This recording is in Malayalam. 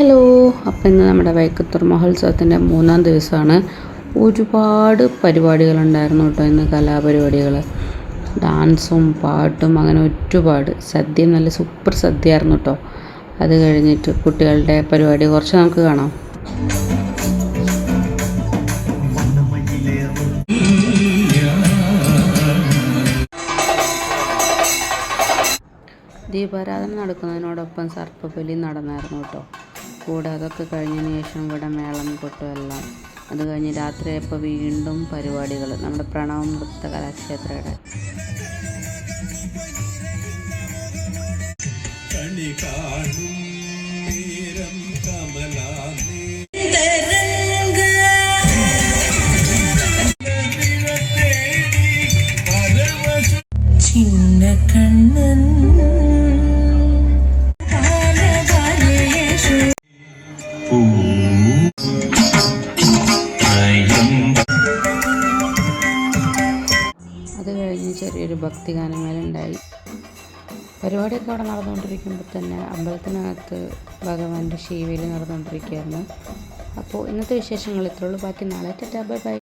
ഹലോ, അപ്പോൾ ഇന്ന് നമ്മുടെ വൈക്കത്തൂർ മഹോത്സവത്തിൻ്റെ 3-ാം ദിവസമാണ്. ഒരുപാട് പരിപാടികളുണ്ടായിരുന്നു കേട്ടോ. ഇന്ന് കലാപരിപാടികൾ, ഡാൻസും പാട്ടും, അങ്ങനെ ഒരുപാട്. സദ്യയും നല്ല സൂപ്പർ സദ്യയായിരുന്നു കേട്ടോ. അത് കഴിഞ്ഞിട്ട് കുട്ടികളുടെ പരിപാടി കുറച്ച് നമുക്ക് കാണാം. ദീപാരാധന നടക്കുന്നതിനോടൊപ്പം സർപ്പബലി നടന്നായിരുന്നു കേട്ടോ. കൂടെ അതൊക്കെ കഴിഞ്ഞതിന് ശേഷം ഇവിടെ മേളം കൊട്ടും എല്ലാം. അത് കഴിഞ്ഞ് രാത്രിയായപ്പോൾ വീണ്ടും പരിപാടികൾ, നമ്മുടെ പ്രണവം നൃത്ത കലാക്ഷേത്രയുടെ. അത് കഴിഞ്ഞ് ചെറിയൊരു ഭക്തിഗാനമേള ഉണ്ടായി. പരിപാടിയൊക്കെ അവിടെ നടന്നുകൊണ്ടിരിക്കുമ്പോൾ തന്നെ അമ്പലത്തിനകത്ത് ഭഗവാന്റെ ശീവേലി നടന്നുകൊണ്ടിരിക്കുകയായിരുന്നു. അപ്പോൾ ഇന്നത്തെ വിശേഷങ്ങൾ ഇത്രയുള്ളൂ. ബാക്കി നാളെ. Tata, bye bye.